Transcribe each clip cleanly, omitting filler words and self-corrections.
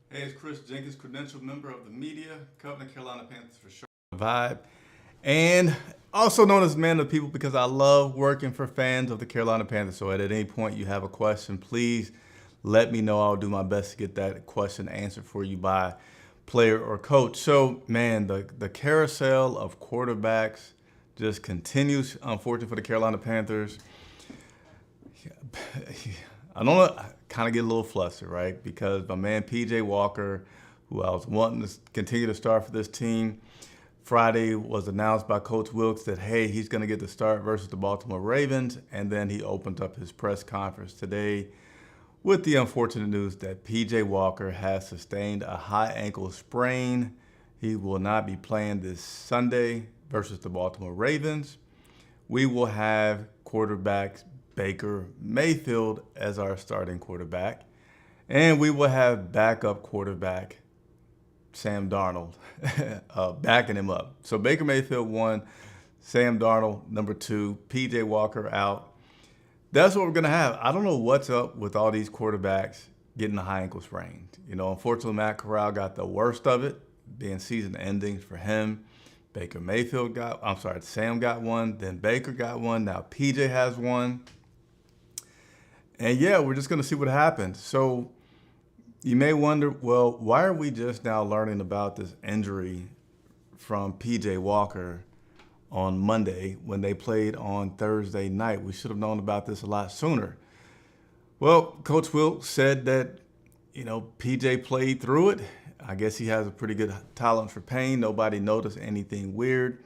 Hey, it's Chris Jenkins, credentialed member of the media, covering the Carolina Panthers for sure. Vibe. And also known as Man of the People because I love working for fans of the Carolina Panthers. So at any point you have a question, please let me know. I'll do my best to get that question answered for you by player or coach. So, man, the carousel of quarterbacks just continues, unfortunately, for the Carolina Panthers. I don't know, I kind of get a little flustered, right? Because my man PJ Walker, who I was wanting to continue to start for this team, Friday was announced by Coach Wilkes that, hey, he's going to get the start versus the Baltimore Ravens. And then he opened up his press conference today with the unfortunate news that PJ Walker has sustained a high ankle sprain. He will not be playing this Sunday versus the Baltimore Ravens. We will have quarterback Baker Mayfield as our starting quarterback, and we will have backup quarterback Sam Darnold backing him up. So Baker Mayfield 1, Sam Darnold number 2, PJ Walker out. That's what we're going to have. I don't know what's up with all these quarterbacks getting a high ankle sprain. Unfortunately, Matt Corral got the worst of it, being season ending for him. Sam got one, then Baker got one, now PJ has one. And yeah, we're just going to see what happens. So you may wonder, well, why are we just now learning about this injury from PJ Walker on Monday when they played on Thursday night? We should have known about this a lot sooner. Well, Coach Wilkes said that, PJ played through it. I guess he has a pretty good tolerance for pain. Nobody noticed anything weird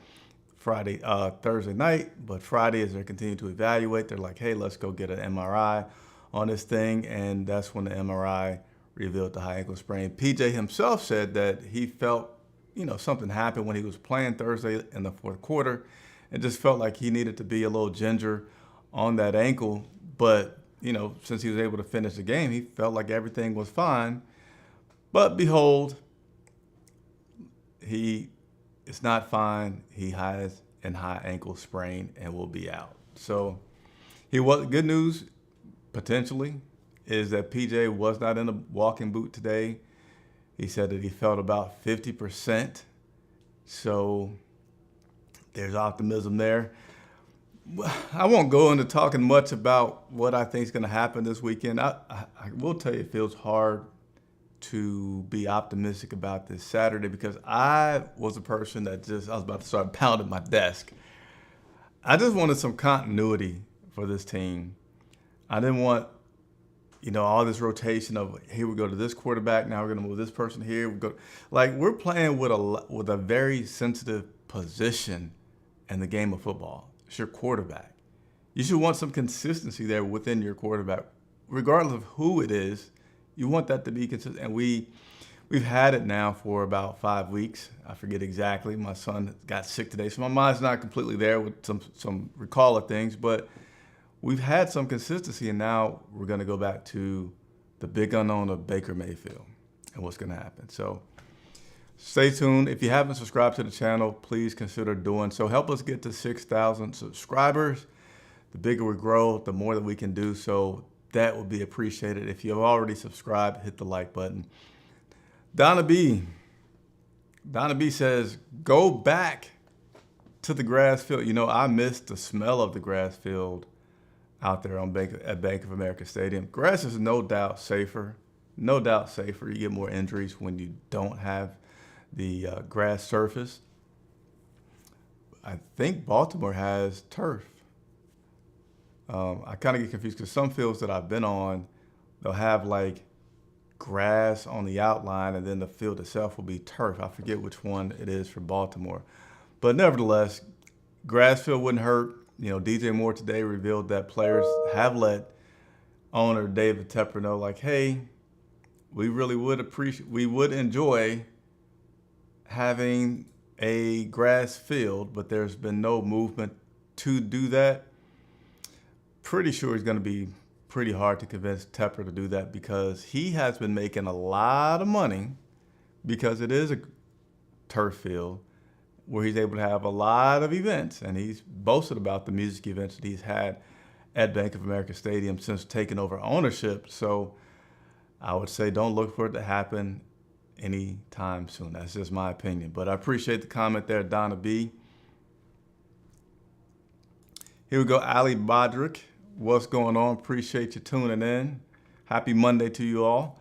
Thursday night, but Friday, as they're continuing to evaluate, they're like, hey, let's go get an MRI on this thing. And that's when the MRI revealed the high ankle sprain. PJ himself said that he felt, something happened when he was playing Thursday in the fourth quarter and just felt like he needed to be a little ginger on that ankle. But, since he was able to finish the game, he felt like everything was fine. But behold, it's not fine. He has a high ankle sprain and will be out. So good news, potentially, is that PJ was not in a walking boot today. He said that he felt about 50%. So there's optimism there. I won't go into talking much about what I think is going to happen this weekend. I will tell you it feels hard to be optimistic about this Saturday because I was a person that I was about to start pounding my desk. I just wanted some continuity for this team. I didn't want, all this rotation of here we go to this quarterback, now we're going to move this person here. We're playing with a very sensitive position in the game of football. It's your quarterback. You should want some consistency there within your quarterback, regardless of who it is. You want that to be consistent, and we've had it now for about 5 weeks. I forget exactly. My son got sick today, so my mind's not completely there with some recall of things. But we've had some consistency, and now we're going to go back to the big unknown of Baker Mayfield and what's going to happen. So stay tuned. If you haven't subscribed to the channel, please consider doing so. Help us get to 6,000 subscribers. The bigger we grow, the more that we can do. So that would be appreciated. If you have already subscribed, hit the like button. Donna B says, go back to the grass field. I missed the smell of the grass field out there at Bank of America Stadium. Grass is no doubt safer. No doubt safer. You get more injuries when you don't have the grass surface. I think Baltimore has turf. I kind of get confused because some fields that I've been on, they'll have like grass on the outline and then the field itself will be turf. I forget which one it is for Baltimore. But nevertheless, grass field wouldn't hurt. DJ Moore today revealed that players have let owner David Tepper know, like, hey, we would enjoy having a grass field, but there's been no movement to do that. Pretty sure it's going to be pretty hard to convince Tepper to do that because he has been making a lot of money because it is a turf field where he's able to have a lot of events, and he's boasted about the music events that he's had at Bank of America Stadium since taking over ownership. So I would say don't look for it to happen anytime soon. That's just my opinion. But I appreciate the comment there, Donna B. Here we go, Ali Bodrick. What's going on? Appreciate you tuning in. Happy Monday to you all.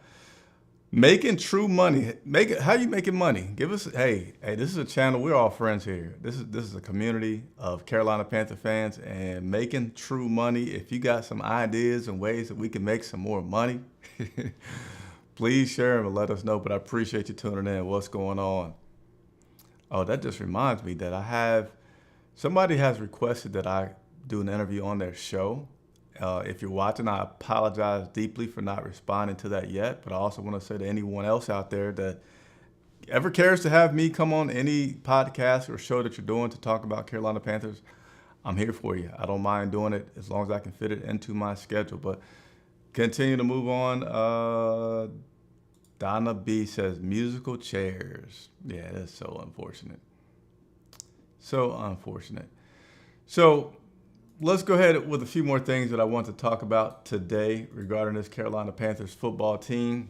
Making true money. How you making money? Give us. Hey. This is a channel. We're all friends here. This is a community of Carolina Panther fans, and making true money. If you got some ideas and ways that we can make some more money, please share them and let us know. But I appreciate you tuning in. What's going on? Oh, that just reminds me that somebody has requested that I do an interview on their show. If you're watching, I apologize deeply for not responding to that yet, but I also want to say to anyone else out there that ever cares to have me come on any podcast or show that you're doing to talk about Carolina Panthers, I'm here for you. I don't mind doing it as long as I can fit it into my schedule. But continue to move on. Donna B says, musical chairs. Yeah, that's so unfortunate. So unfortunate. So let's go ahead with a few more things that I want to talk about today regarding this Carolina Panthers football team.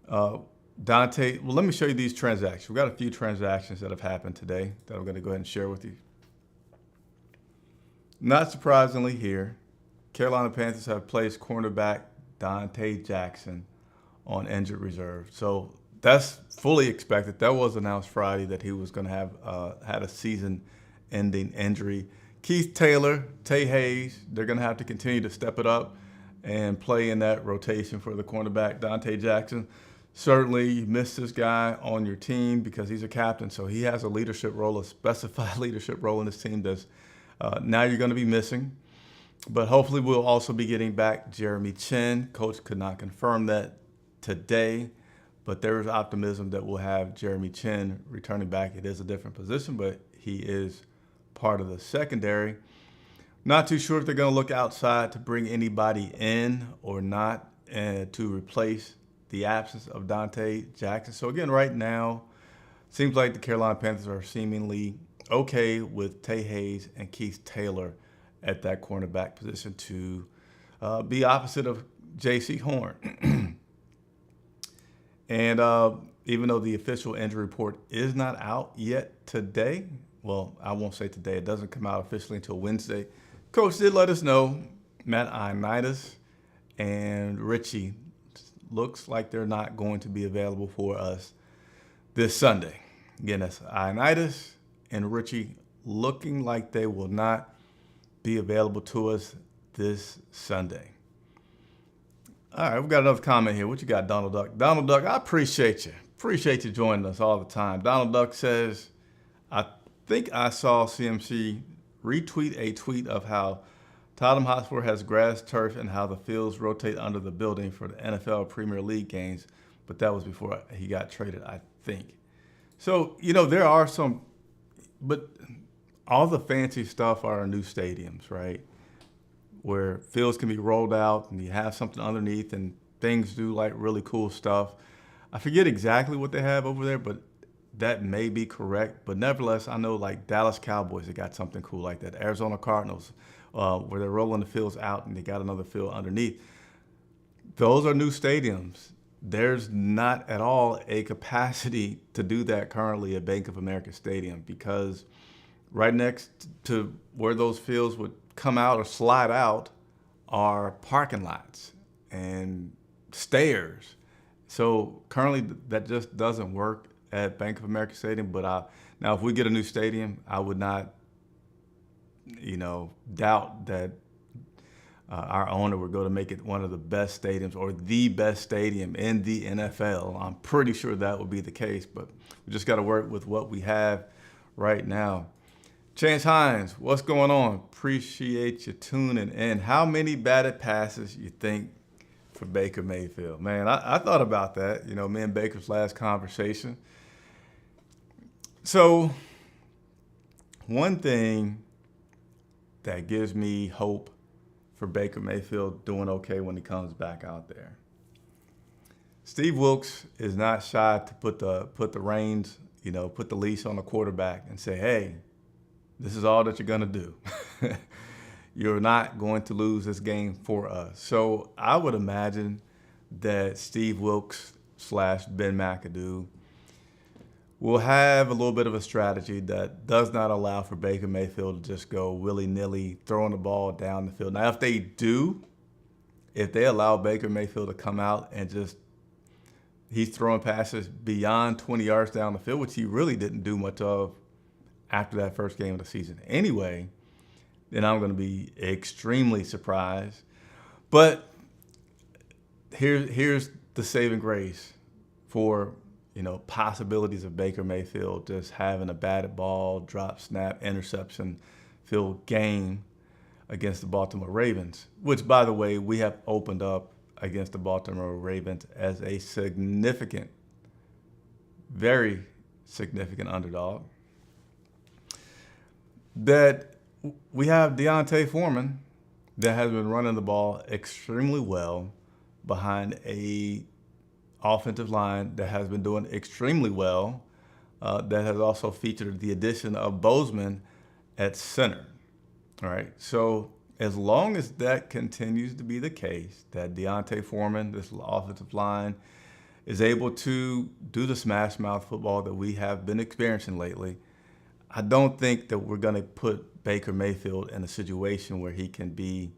Dante, well, let me show you these transactions. We've got a few transactions that have happened today that I'm going to go ahead and share with you. Not surprisingly here, Carolina Panthers have placed cornerback Dante Jackson on injured reserve. So that's fully expected. That was announced Friday that he was going to have had a season-ending injury. Keith Taylor, Tay Hayes, they're going to have to continue to step it up and play in that rotation for the cornerback, Dante Jackson. Certainly, you miss this guy on your team because he's a captain, so he has a leadership role, a specified leadership role in this team that's now you're going to be missing. But hopefully we'll also be getting back Jeremy Chin. Coach could not confirm that today, but there is optimism that we'll have Jeremy Chin returning back. It is a different position, but he is part of the secondary. Not too sure if they're going to look outside to bring anybody in or not to replace the absence of Dante Jackson. So again, right now, seems like the Carolina Panthers are seemingly okay with Tay Hayes and Keith Taylor at that cornerback position to be opposite of J.C. Horn. And even though the official injury report is not out yet today, well, I won't say today. It doesn't come out officially until Wednesday. Coach did let us know Matt Ioannidis and Richie looks like they're not going to be available for us this Sunday. Again, that's Ioannidis and Richie looking like they will not be available to us this Sunday. All right, we've got another comment here. What you got, Donald Duck? Donald Duck, I appreciate you. Appreciate you joining us all the time. Donald Duck says, I think I saw CMC retweet a tweet of how Tottenham Hotspur has grass, turf, and how the fields rotate under the building for the NFL Premier League games, but that was before he got traded, I think. So, there are some, but all the fancy stuff are new stadiums, right? Where fields can be rolled out and you have something underneath and things do like really cool stuff. I forget exactly what they have over there, but that may be correct. But nevertheless, I know like Dallas Cowboys, they got something cool like that. Arizona Cardinals, where they're rolling the fields out and they got another field underneath. Those are new stadiums. There's not at all a capacity to do that currently at Bank of America Stadium because right next to where those fields would come out or slide out are parking lots and stairs. So currently that just doesn't work at Bank of America Stadium. But now if we get a new stadium, I would not, doubt that our owner would go to make it one of the best stadiums or the best stadium in the NFL. I'm pretty sure that would be the case, but we just got to work with what we have right now. Chance Hines, what's going on? Appreciate you tuning in. How many batted passes you think for Baker Mayfield? Man, I thought about that, me and Baker's last conversation. So one thing that gives me hope for Baker Mayfield doing okay when he comes back out there. Steve Wilks is not shy to put the reins, put the leash on the quarterback and say, hey, this is all that you're going to do. You're not going to lose this game for us. So I would imagine that Steve Wilks slash Ben McAdoo will have a little bit of a strategy that does not allow for Baker Mayfield to just go willy-nilly throwing the ball down the field. Now, if they allow Baker Mayfield to come out and just he's throwing passes beyond 20 yards down the field, which he really didn't do much of after that first game of the season anyway, then I'm going to be extremely surprised. But here's the saving grace for possibilities of Baker Mayfield just having a batted ball, drop, snap, interception filled game against the Baltimore Ravens, which, by the way, we have opened up against the Baltimore Ravens as a significant, very significant underdog. That we have D'Onta Foreman that has been running the ball extremely well behind a offensive line that has been doing extremely well, that has also featured the addition of Bozeman at center. All right, so as long as that continues to be the case, that D'Onta Foreman, this offensive line, is able to do the smash mouth football that we have been experiencing lately, I don't think that we're going to put Baker Mayfield in a situation where he can be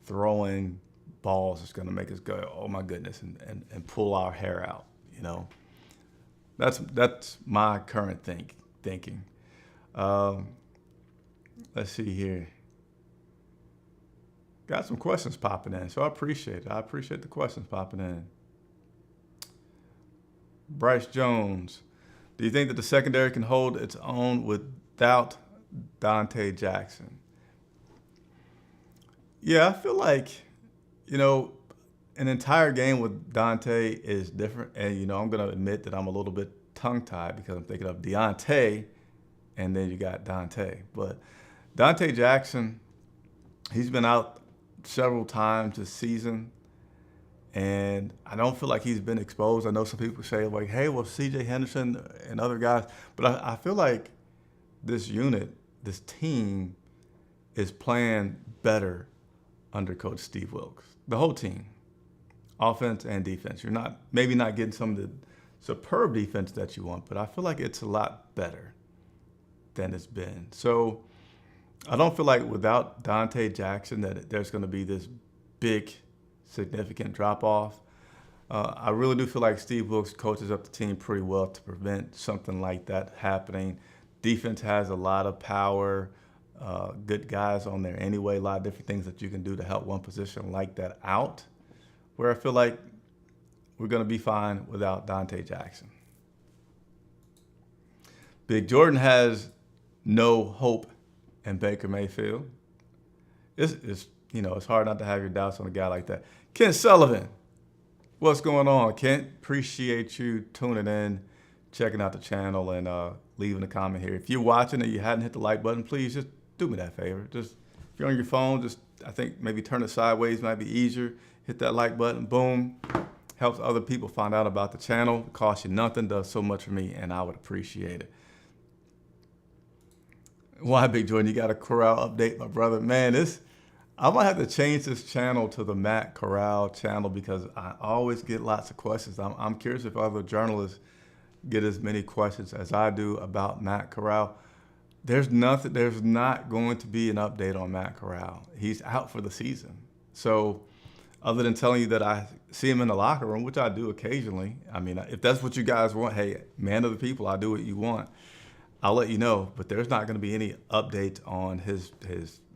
throwing balls that's going to make us go, oh my goodness, and pull our hair out. That's my current thinking. Let's see here. Got some questions popping in, so I appreciate it. I appreciate the questions popping in. Bryce Jones, do you think that the secondary can hold its own without Dante Jackson? Yeah, I feel like, an entire game with Dante is different. And, I'm going to admit that I'm a little bit tongue-tied because I'm thinking of Deontay, and then you got Dante. But Dante Jackson, he's been out several times this season, and I don't feel like he's been exposed. I know some people say, like, hey, well, C.J. Henderson and other guys. But I feel like this unit, this team, is playing better under Coach Steve Wilks. The whole team, offense and defense. You're maybe not getting some of the superb defense that you want, but I feel like it's a lot better than it's been. So I don't feel like without Dante Jackson that there's going to be this big, significant drop-off. I really do feel like Steve Wilks coaches up the team pretty well to prevent something like that happening. Defense has a lot of power, good guys on there anyway, a lot of different things that you can do to help one position like that out, where I feel like we're going to be fine without Dante Jackson. Big Jordan has no hope in Baker Mayfield. It's hard not to have your doubts on a guy like that. Kent Sullivan, what's going on, Kent? Appreciate you tuning in, checking out the channel, and leaving a comment here. If you're watching and you hadn't hit the like button, please just do me that favor. Just if you're on your phone, I think maybe turn it sideways might be easier. Hit that like button, boom. Helps other people find out about the channel. It costs you nothing, does so much for me, and I would appreciate it. Why, Big Jordan? You got a Corral update, my brother. Man, I might have to change this channel to the Matt Corral channel because I always get lots of questions. I'm curious if other journalists get as many questions as I do about Matt Corral. There's not going to be an update on Matt Corral. He's out for the season. So other than telling you that I see him in the locker room, which I do occasionally, I mean, if that's what you guys want, hey, man of the people, I do what you want. I'll let you know, but there's not going to be any updates on his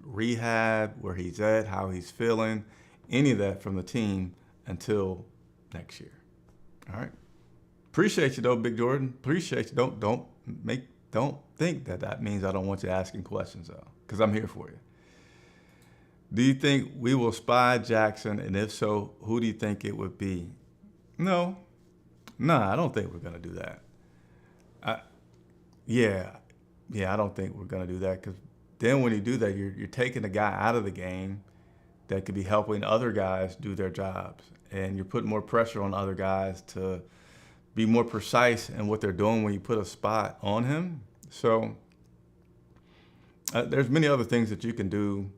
rehab, where he's at, how he's feeling, any of that from the team until next year. All right. Appreciate you though, Big Jordan. Appreciate you. Don't think that means I don't want you asking questions though, because I'm here for you. Do you think we will spy Jackson, and if so, who do you think it would be? No, I don't think we're going to do that. I don't think we're going to do that, because then when you do that, you're taking a guy out of the game that could be helping other guys do their jobs, and you're putting more pressure on other guys to be more precise in what they're doing when you put a spot on him. So there's many other things that you can do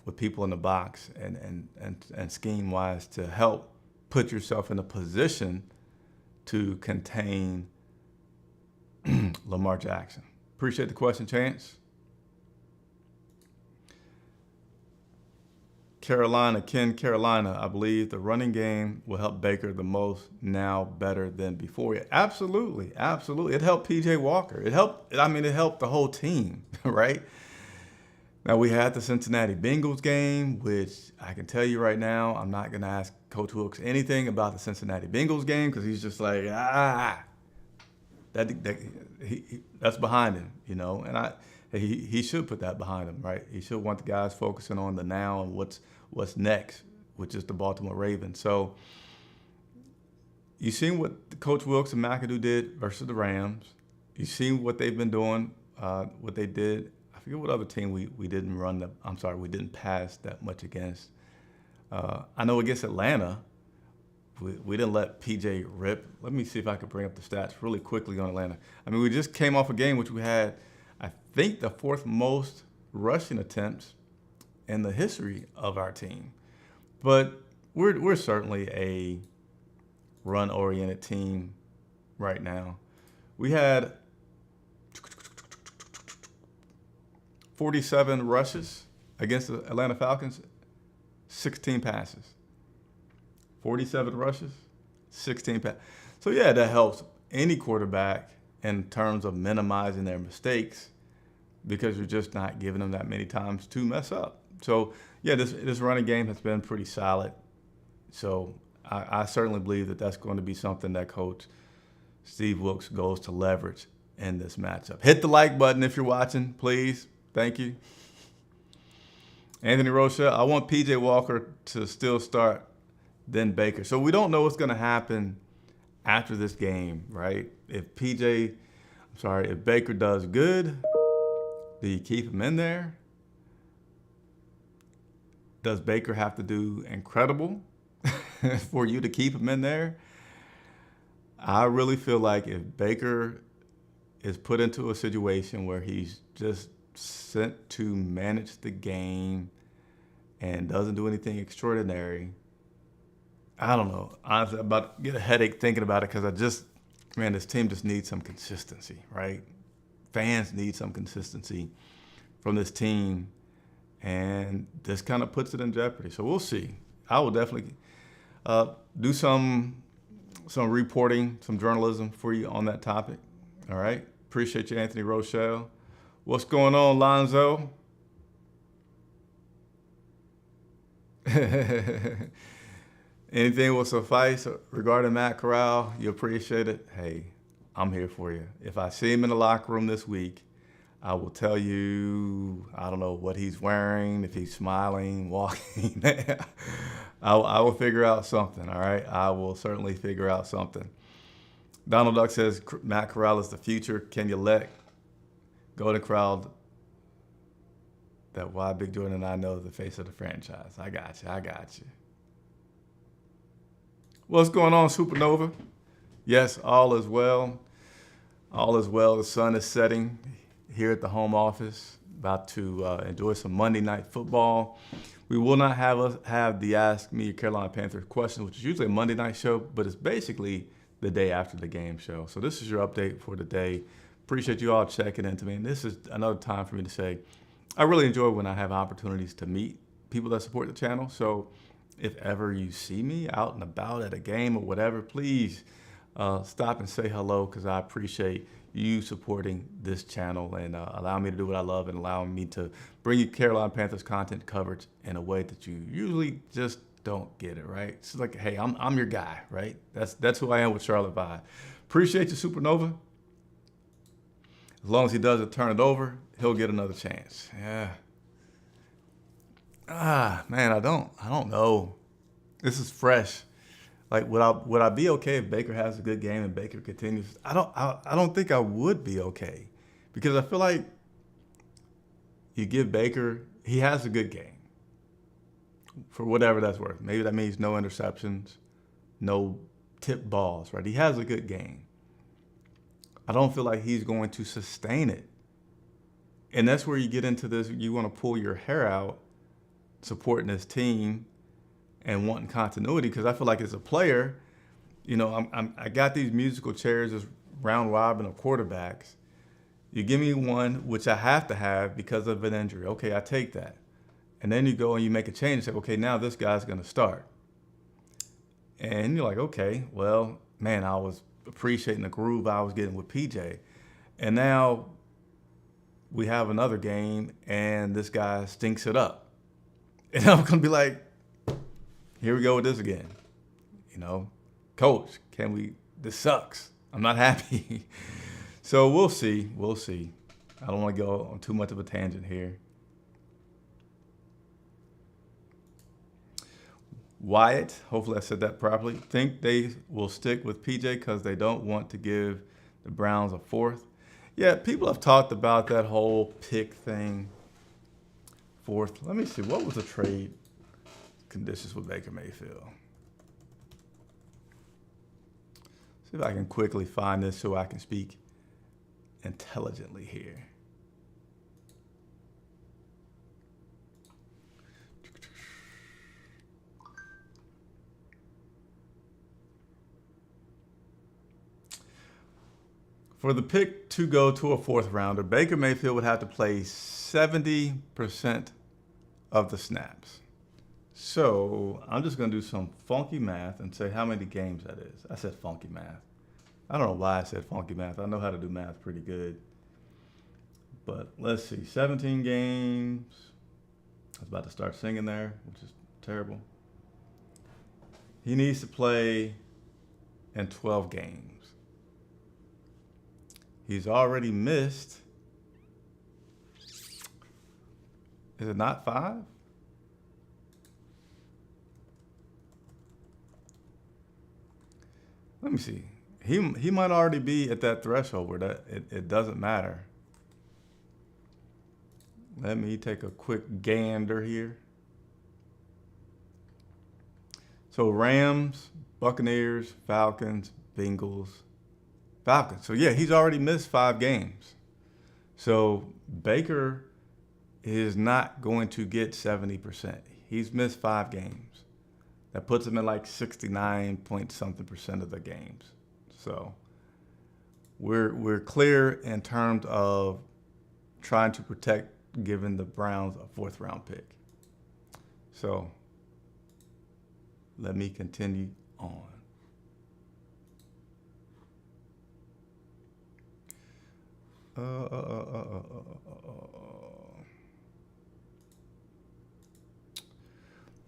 with people in the box and scheme-wise to help put yourself in a position to contain Lamar Jackson? Appreciate the question, Chance. Carolina, I believe the running game will help Baker the most now better than before. Yeah, absolutely. It helped PJ Walker. It helped the whole team, right? Now we had the Cincinnati Bengals game, which I can tell you right now, I'm not going to ask Coach Wilkes anything about the Cincinnati Bengals game because he's just like, that's behind him, and he should put that behind him, right? He should want the guys focusing on the now and what's next, which is the Baltimore Ravens. So you've seen what Coach Wilkes and McAdoo did versus the Rams. You've seen what they've been doing, what they did. I forget what other team we didn't pass that much against. I know against Atlanta, we didn't let PJ rip. Let me see if I can bring up the stats really quickly on Atlanta. I mean, we just came off a game which we had, I think, the fourth most rushing attempts in the history of our team. But we're certainly a run-oriented team right now. We had 47 rushes against the Atlanta Falcons, 16 passes. 47 rushes, 16 passes. So, yeah, that helps any quarterback in terms of minimizing their mistakes because you're just not giving them that many times to mess up. So, yeah, this running game has been pretty solid. So I certainly believe that that's going to be something that Coach Steve Wilkes goes to leverage in this matchup. Hit the like button if you're watching, please. Thank you. Anthony Rochelle, I want PJ Walker to still start, then Baker. So we don't know what's going to happen after this game, right? If Baker does good, do you keep him in there? Does Baker have to do incredible for you to keep him in there? I really feel like if Baker is put into a situation where he's just sent to manage the game and doesn't do anything extraordinary, I don't know. Honestly, I'm about to get a headache thinking about it because this team just needs some consistency, right? Fans need some consistency from this team, and this kind of puts it in jeopardy. So we'll see. I will definitely do some reporting, some journalism for you on that topic. All right? Appreciate you, Anthony Rochelle. What's going on, Lonzo? Anything will suffice regarding Matt Corral. You appreciate it. Hey, I'm here for you. If I see him in the locker room this week, I will tell you, I don't know what he's wearing, if he's smiling, walking. I will figure out something, all right? I will certainly figure out something. Donald Duck says, Matt Corral is the future. Can you let go to the crowd that why Big Jordan and I know the face of the franchise? I got you. What's going on, Supernova? Yes, all is well. All is well. The sun is setting here at the home office. About to enjoy some Monday Night Football. We will not have the Ask Me Carolina Panthers question, which is usually a Monday night show, but it's basically the day after the game show. So this is your update for the day. Appreciate you all checking in to me. And this is another time for me to say, I really enjoy when I have opportunities to meet people that support the channel. So if ever you see me out and about at a game or whatever, please stop and say hello, because I appreciate you supporting this channel and allow me to do what I love and allowing me to bring you Carolina Panthers content coverage in a way that you usually just don't get it, right? It's like, hey, I'm your guy, right? That's who I am with Charlotte Vibe. Appreciate you, Supernova. As long as he doesn't turn it over, he'll get another chance. Yeah. Man, I don't know. This is fresh. Like, would I be okay if Baker has a good game and Baker continues? I don't think I would be okay, because I feel like you give Baker, he has a good game for whatever that's worth. Maybe that means no interceptions, no tip balls, right? He has a good game. I don't feel like he's going to sustain it. And that's where you get into this, you want to pull your hair out supporting this team and wanting continuity, because I feel like as a player, I got these musical chairs, this round robin of quarterbacks. You give me one, which I have to have because of an injury. Okay, I take that. And then you go and you make a change and say, okay, now this guy's going to start. And you're like, okay, well, man, I was appreciating the groove I was getting with PJ. And now we have another game and this guy stinks it up. And I'm going to be like, here we go with this again. Coach, this sucks. I'm not happy. So we'll see. I don't want to go on too much of a tangent here. Wyatt, hopefully I said that properly, think they will stick with PJ because they don't want to give the Browns a fourth. Yeah, people have talked about that whole pick thing. Fourth. Let me see. What was the trade conditions with Baker Mayfield? See if I can quickly find this so I can speak intelligently here. For the pick to go to a fourth rounder, Baker Mayfield would have to play 70% of the snaps. So I'm just going to do some funky math and say how many games that is. I said funky math. I don't know why I said funky math. I know how to do math pretty good. But let's see, 17 games. I was about to start singing there, which is terrible. He needs to play in 12 games. He's already missed. Is it not 5? Let me see. He might already be at that threshold where it doesn't matter. Let me take a quick gander here. So Rams, Buccaneers, Falcons, Bengals, Falcons. So yeah, he's already missed 5 games. So Baker is not going to get 70%. He's missed 5 games. That puts him in like 69 point something percent of the games. So we're clear in terms of trying to protect giving the Browns a 4th round pick. So let me continue on.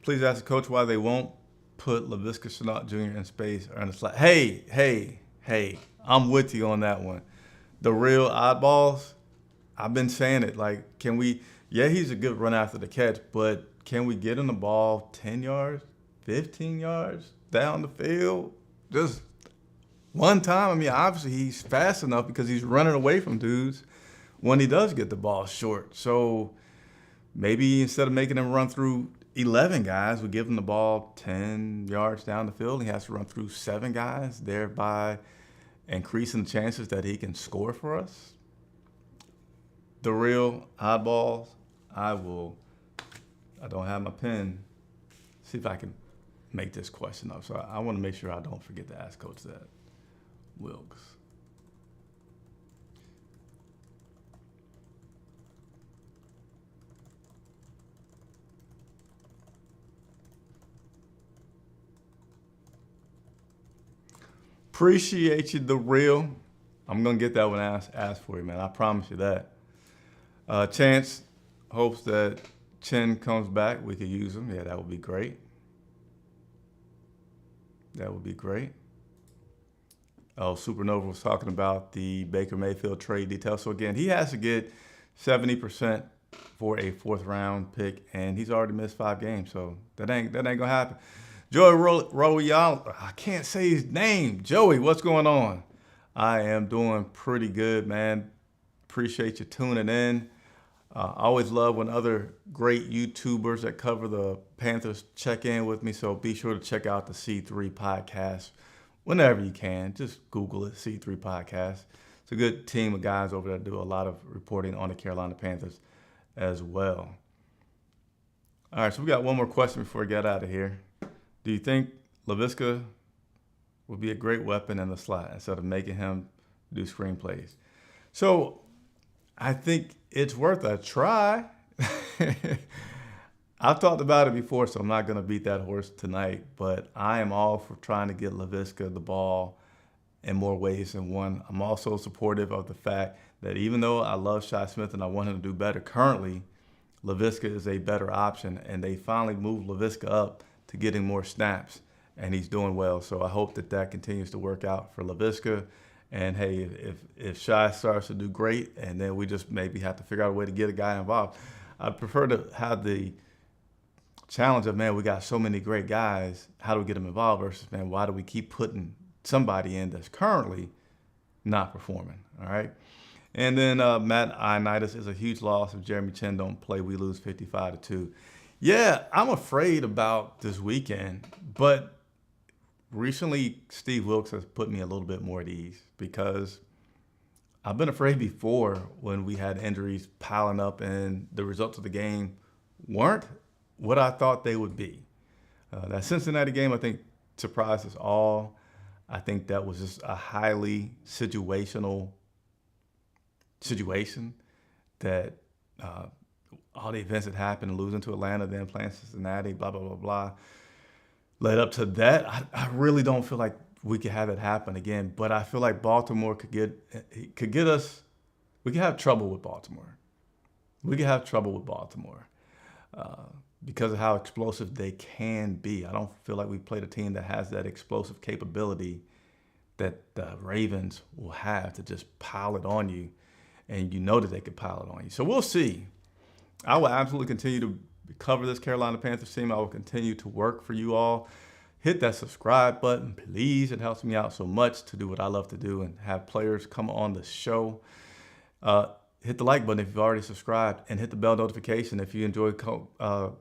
Please ask the coach why they won't put Laviska Shenault Jr. in space or in the slot. Hey, I'm with you on that one. The real oddballs, I've been saying it. Like, can we, he's a good run after the catch, but can we get him the ball 10 yards, 15 yards down the field? Just one time. I mean, obviously he's fast enough because he's running away from dudes when he does get the ball short. So maybe instead of making him run through 11 guys, we give him the ball 10 yards down the field. He has to run through 7 guys, thereby increasing the chances that he can score for us. The real oddballs, I don't have my pen. See if I can make this question up. So I want to make sure I don't forget to ask Coach that. Wilkes. Appreciate you, the real. I'm going to get that one asked for you, man. I promise you that. Chance hopes that Chin comes back. We could use him. Yeah, that would be great. That would be great. Oh, Supernova was talking about the Baker Mayfield trade details. So, again, he has to get 70% for a 4th round pick, and he's already missed 5 games. So that ain't going to happen. Joey Royale, I can't say his name. Joey, what's going on? I am doing pretty good, man. Appreciate you tuning in. I always love when other great YouTubers that cover the Panthers check in with me, so be sure to check out the C3 podcast whenever you can. Just Google it, C3 podcast. It's a good team of guys over there that do a lot of reporting on the Carolina Panthers as well. All right, so we got one more question before we get out of here. Do you think Laviska would be a great weapon in the slot instead of making him do screenplays. So I think it's worth a try. I've talked about it before, so I'm not going to beat that horse tonight, but I am all for trying to get Laviska the ball in more ways than one. I'm also supportive of the fact that even though I love Shi Smith and I want him to do better, currently Laviska is a better option, and they finally moved Laviska up to getting more snaps, and he's doing well. So I hope that that continues to work out for Laviska. And hey, if Shi starts to do great, and then we just maybe have to figure out a way to get a guy involved, I'd prefer to have the challenge of, man, we got so many great guys, how do we get them involved, versus, man, why do we keep putting somebody in that's currently not performing, all right? And then Matt Ioannidis is a huge loss. If Jeremy Chin don't play, we lose 55-2. Yeah, I'm afraid about this weekend, but recently Steve Wilkes has put me a little bit more at ease, because I've been afraid before when we had injuries piling up and the results of the game weren't what I thought they would be. That Cincinnati game, I think, surprised us all. I think that was just a highly situational situation that all the events that happened, losing to Atlanta, then playing Cincinnati, blah, blah, blah, blah, led up to that. I really don't feel like we could have it happen again, but I feel like Baltimore could get us, we could have trouble with Baltimore. We could have trouble with Baltimore because of how explosive they can be. I don't feel like we played a team that has that explosive capability that the Ravens will have to just pile it on you, and you know that they could pile it on you. So we'll see. I will absolutely continue to cover this Carolina Panthers team. I will continue to work for you all. Hit that subscribe button, please. It helps me out so much to do what I love to do and have players come on the show. Hit the like button if you've already subscribed, and hit the bell notification if you enjoy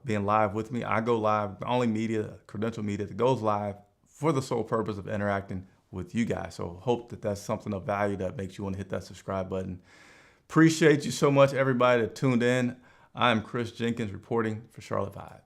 being live with me. I go live, the only media, credential media that goes live for the sole purpose of interacting with you guys. So hope that that's something of value that makes you want to hit that subscribe button. Appreciate you so much, everybody that tuned in. I am Chris Jenkins reporting for Charlotte Vibe.